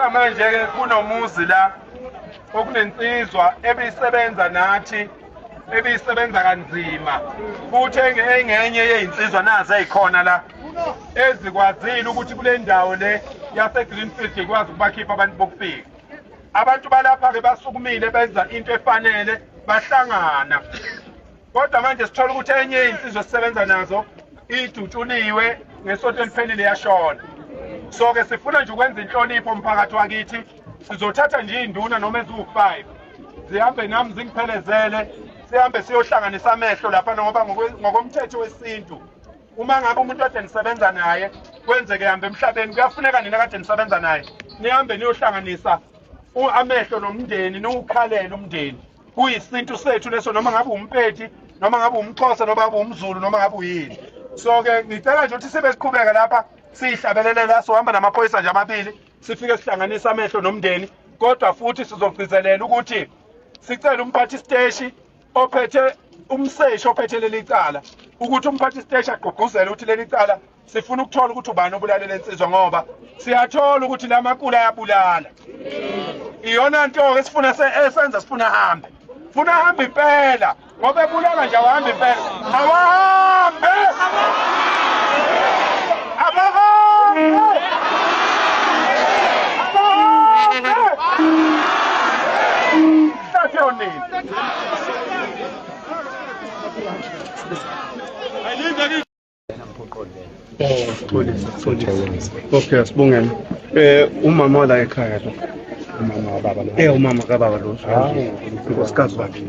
njengamanje ke kunomuzi la okunensizwa ebisebenza nathi ebisebenza kanzima futhi engenye yezinsizwa nazo ezikhona la ezikwazile ukuthi kule ndawo le yase Greenfield ikwazi ukubakhipha abantu bokufika. Abantu balapha ke basukumile benza into efanele bahlangana. Kodwa manje sithola ukuthi enye izinsizwa sisebenza nazo idutshuliwe ngesonto eliphelile yashona. So ke sifuna nje ukwenza inhlonipho umphakathi wakithi. Sizothatha nje induna noma eziwu5 zihambe nami zingiphelezele sihambe siyohlanganisa amehlo lapha ngoba ngokomthetho wesintu uma ngabe umuntu ade nisebenza naye kwenzeke hambe emhlabeni kuyafuneka nina kade nisebenza naye nihambe niyohlanganisa amehlo nomndeni niwukhalela umndeni kuyisintu sethu leso noma ngabe umphethi noma ngabe umXhosa noma ngabe umZulu noma ngabe uyini. So ke ngicela nje ukuthi sibe siqhubeka lapha sihlabelele la sohamba namaphoyisa nje amabili sifike sihlanganisa amehlo nomndeni kodwa futhi sizogcizelela ukuthi sicela umphathi steshi ophethe umseshi ophethe leli cala ukuthi umphathi steshi agqugquzele ukuthi leli cala sifuna ukuthola ukuthi ubani obulale lensizwa ngoba siyathola ukuthi la makula ayabulala. Iyona nto ke sifuna esenza sifuna hambe. Funa hambe impela ngoba ebulala nje awahamba impela. Awahambe. Abahambe. Okay, sibongeni. Umama la ekhaya lo. Umama wababa lo. Umama kababa lo. Unkosikazi wakhe.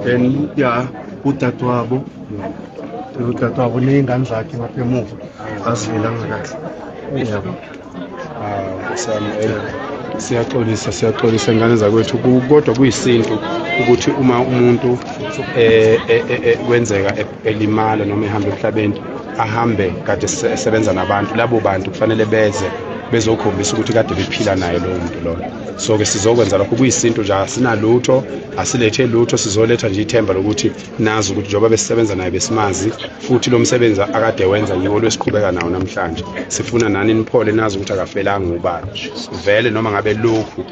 Then ya udadewabo. Udadewabo nezingane zakhe ngapha emuva. Azila ngakahle. Yebo. Siyaxolisa ingane zakwethu kodwa kuyisinto ukuthi uma umuntu kwenzeka elimala noma ehamba emhlabeni ahambe kade esebenza nabantu labo bantu kufanele bezokhombisa ukuthi kade bephila naye lowo muntu loyo. So ke sizokwenza lokho kuyisinto nje asinalutho asilethe lutho sizoletha nje ithemba lokuthi nazi ukuthi njoba besisebenza naye besimazi futhi lo msebenzi akade wenza yiwo lwesiqhubeka nawo namhlanje sifuna nani niphole nazi ukuthi akafelanga ubani vele noma ngabe lokhu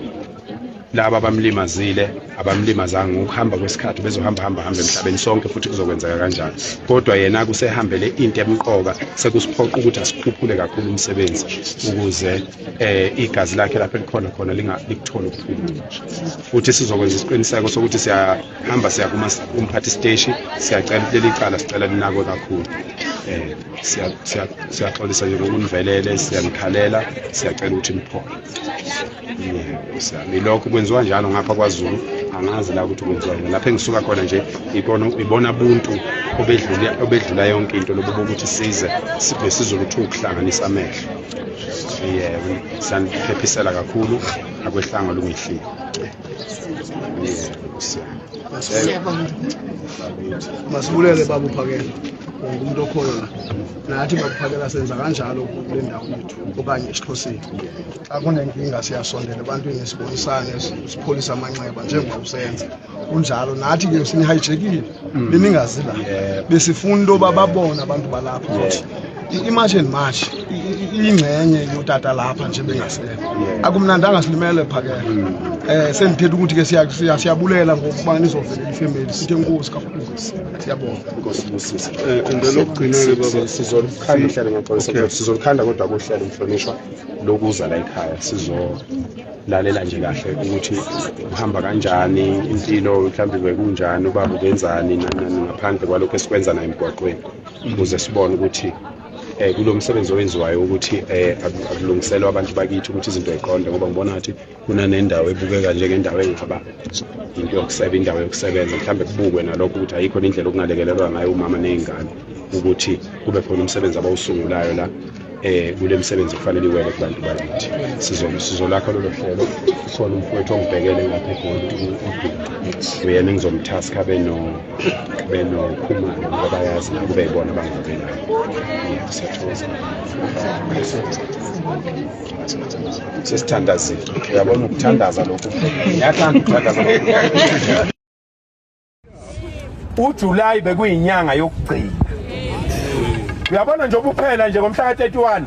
laba abamlimazanga ukuhamba kwesikhathi bezohamba emhlabeni sonke futhi kuzokwenzeka kanjalo kodwa yena kusehambele into emqoka sekusiphoqa ukuthi asikhuphule kakhulu umsebenzi ukuze igazi lakhe lapha likhona likuthole ukuphila futhi sizokwenza isiqiniseko sokuthi siyahamba siya kumphathi steshi siyacela leli cala sicela linakwe kakhulu siyaxolisa nje ngokunivelele siyanikhalela siyacela ukuthi niphole milokho kwenziwa njalo ngapha kwaZulu angazi la ukuthi kwenziwa lapha engisuka khona nje ibona ubuntu obedlula yonke into lobo ukuthi size sibe sizoluthu ukuhlanganisa amehlo saniphephesela kakhulu akwehlanga lungihlile masibulele baba uphakela umuntu okhona nathi bakuphakela senza kanjalo kule ndawo yethu okanye eSixhoseni xa kunenkinga siyasondela ebantwini sibonisane sipholisa amanxeba njengoba usenza kunjalo nathi ke sinihayijekile beningazi la besifuna into bababona abantu balapha ukuthi imagine march ingcenye yotata lapha nje bengasekho akumnandanga silimele phakela sendithethe ukuthi ke siyabulela ngokuba nizovelela ifamily sithe inkosi kakhulu siyabonga inkosi into lokugcina baba sizolukhanda kodwa kuhlelo umhlonishwa lokuza la ekhaya sizolalela nje kahle ukuthi uhamba kanjani impilo mhlawumbe bekunjani ubaba ubenzani ngaphandle kwalokho esikwenza naye emgwaqweni ukuze sibone ukuthi kulo msebenzi owenziwayo ukuthi akulungiselwa abantu bakithi ukuthi izinto eqonde ngoba ngibona ukuthi kunanendawo ebukeka njengendawo engaba into yokusebenza mhlawumbe kubukwe nalokho ukuthi ayikho indlela okungalekelelwa ngayo umama nezingane ukuthi kube khona umsebenzi abawusungulayo la kule msebenzi kufanele iwele kubantu bakithi sizolakha lolo hlelo khona umfowethu ongibhekele ngapha eGoli uyena engizomtaska benokhumalo ngoba bayazi nabo beyibona bangivelayo sesithandazile uyabona ukuthandaza lokho ngiyathanda ukuthandaza lokho uJuly bekuyinyanga yokugcina uyabona nje obuphela nje ngomhla ka31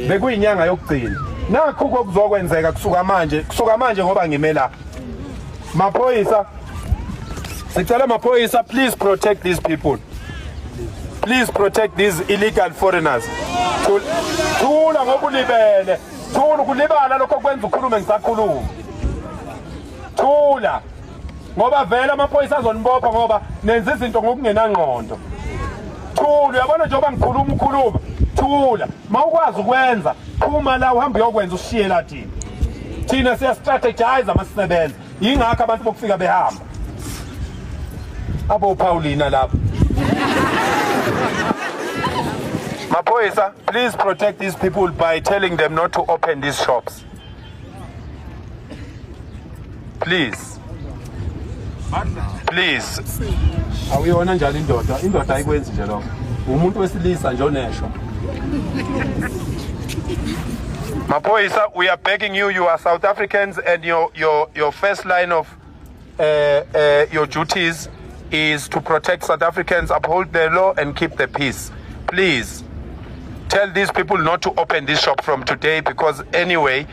bekuyinyanga yokugcina nakho kuzokwenzeka kusuka manje ngoba ngime la. Maphoyisa, sicela maphoyisa, please protect these people. Please protect these illegal foreigners. Thula ngoba ulibele. Thula ukulibala lokho kwenza ukhulume ngisakhuluma. Thula. Ngoba vele amaphoyisa azonibopha ngoba nenza izinto ngokungenangqondo. Thula, uyabona njengoba ngikhuluma. Thula. Mawukwazi ukwenza, phuma la uhamba uyokwenza ushiye la thina. Thina siya strategize amasebenza. Yingakho abantu bokufika behamba. Abo Paulina lapha. Mapoisa, please protect these people by telling them not to open these shops. Please. Please. Awuyona njalo indoda. Indoda ayikwenzi nje lokho. Umuntu wesilisa nje onesho. Mapoisa, we are begging you. You are South Africans, and your first line of your duties is to protect South Africans, uphold the law, and keep the peace. Please tell these people not to open this shop from today, because anyway,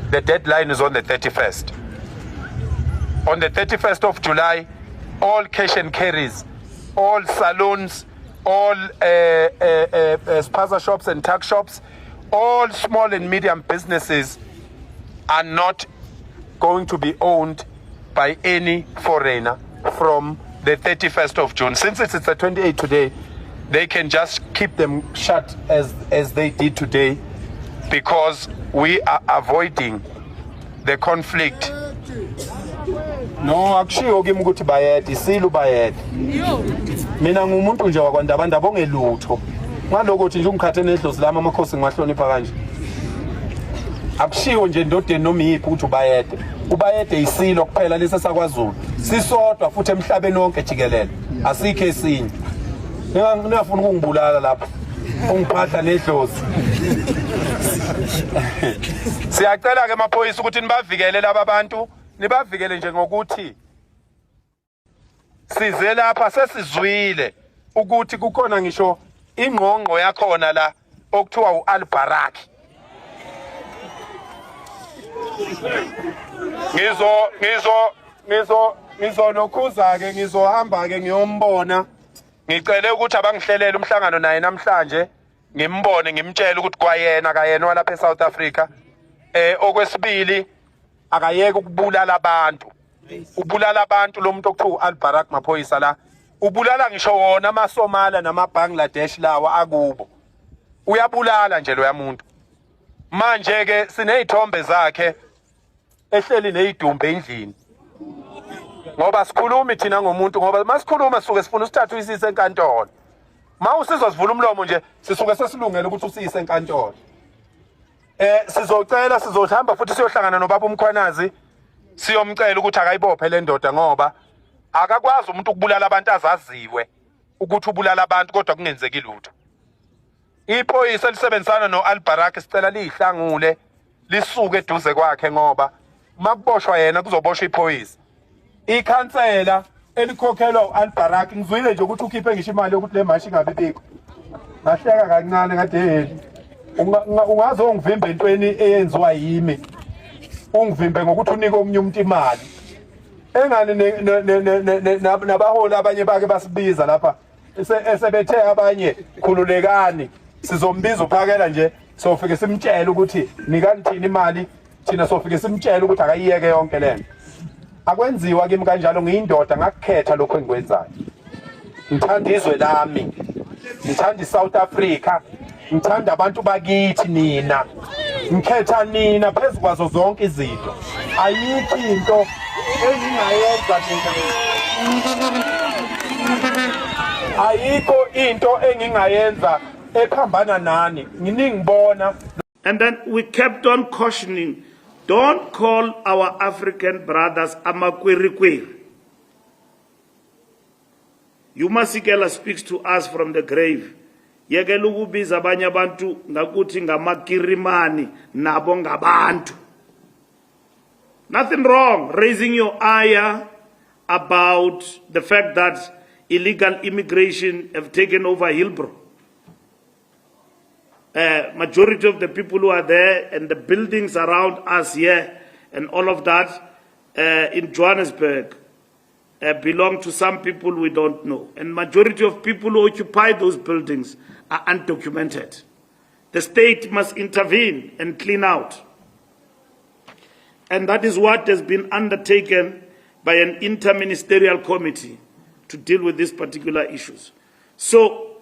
the deadline is on the 31st. On the 31st of July, all cash and carries, all salons, all spaza shops and tuck shops, all small and medium businesses are not going to be owned by any foreigner from the 31st of June. Since it's the 28th today, they can just keep them shut as they did today, because we are avoiding the conflict. No, akushiwo kimi ukuthi bayede, isilu bayede. Mina ngumuntu nje wakwaNdabandaba ongelutho. Ngaloko nje ungikhathe nedlozi lami amakhosi ngiwahlonipha kanje. Akushiwo nje ndodeni noma yiphi ukuthi ubayede. Ubayede isilo kuphela lesi sakwaZulu. Sisodwa futhi emhlabeni wonke jikelele. Asikho esinye. Ngiyafuna ukungibulala lapha. Ungiphatha nedlozi. Siyacela ke amaphoyisa ukuthi nibavikele laba bantu, nibavikele nje ngokuthi size lapha sesizwile ukuthi kukhona ngisho ingqongqo yakhona la okuthiwa uAlbarak. Ngizonokhuza ke ngizohamba ke ngiyombona. Ngicela ukuthi abangihlelele umhlangano naye namhlanje, ngimbone ngimtshela ukuthi kwayena kayena walapha eSouth Africa. Okwesibili akayeke ukubulala abantu. Ubulala abantu lo muntu okuthiwa uAlbarak maphoyisa la. Ubulala ngisho wona amaSomali namaBangladesh lawa akubo. Uyabulala nje lo yamuntu. Manje ke sinezithombe zakhe ehleli nezidumbe endlini. Ngoba sikhuluma thina ngomuntu, ngoba masikhuluma suke sifuna usithathe uyisise enkantolo. Mawusizwa sivula umlomo nje sisuke sesilungele ukuthi usiyise enkantolo. Sizocela sizohamba futhi siyohlangana nobaba uMkhwanazi siyomcela ukuthi akayibophe le ndoda, ngoba akakwazi umuntu ukubulala abantu azaziwe ukuthi ubulala abantu kodwa kungenzeki lutho. Iphoyisa lisebenzisana noAlbarak sicela lihlangule lisuke eduze kwakhe, ngoba makuboshwa yena kuzoboshwa iphoyisa. Ikhansela elikhokhelwa uAlbarak ngizwile nje ukuthi ukhiphe ngisho imali yokuthi le mashi ngabe bikho. Ngahleka kancane ngathi ungaze ungivimbe entweni eyenziwa yimi. Ungivimbe ngokuthi unike omunye umuntu imali. Engani nabaholi abanye bake basibiza lapha. Esebethe abanye khululekani. Sizombiza uphakela nje sofike simtshele ukuthi nikani thina imali, thina sofike simtshele ukuthi akayiyeke yonke lento. Akwenziwa kimi kanjalo ngiyindoda ngakukhetha lokho engikwenzayo. Ngithanda izwe lami. Ngithanda iSouth Africa. Ngithanda abantu bakithi nina. Ngikhetha nina phezukwazo zonke izinto. Ayikho into engingayenza mina. Ayikho into engingayenza ephambana nani. Nginingibona. And then we kept on cautioning, don't call our African brothers amakwirikwiri. Yumasikela speaks to us from the grave. Yekela ukubiza abanye abantu ngakuthi ngamakirimani nabo ngabantu. Nothing wrong raising your ire about the fact that illegal immigration have taken over Hillbrow. Majority of the people who are there and the buildings around us here and all of that in Johannesburg belong to some people we don't know. And majority of people who occupy those buildings are undocumented. The state must intervene and clean out. And that is what has been undertaken by an interministerial committee to deal with these particular issues. So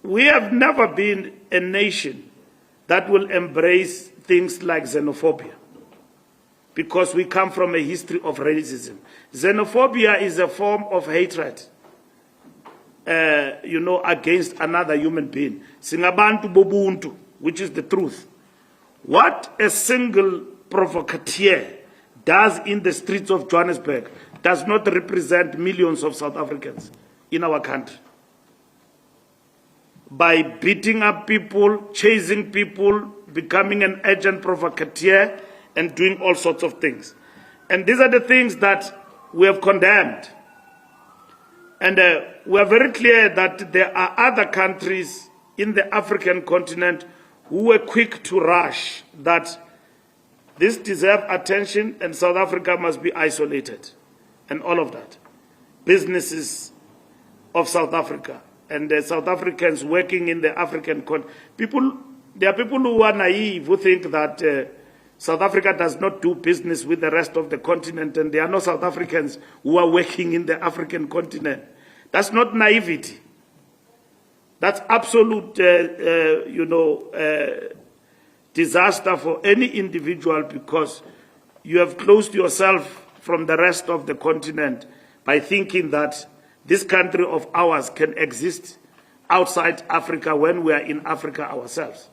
we have never been a nation that will embrace things like xenophobia, because we come from a history of racism. Xenophobia is a form of hatred, against another human being. Singabantu bobuntu, which is the truth. What a single provocateur does in the streets of Johannesburg does not represent millions of South Africans in our country. By beating up people, chasing people, becoming an agent provocateur, and doing all sorts of things. And these are the things that we have condemned. And we are very clear that there are other countries in the African continent who were quick to rush that this deserves attention and South Africa must be isolated and all of that. Businesses of South Africa and the South Africans working in the African continent. There are people who are naive who think that South Africa does not do business with the rest of the continent, and there are no South Africans who are working in the African continent. That's not naivety. That's absolute, disaster for any individual, because you have closed yourself from the rest of the continent by thinking that this country of ours can exist outside Africa when we are in Africa ourselves.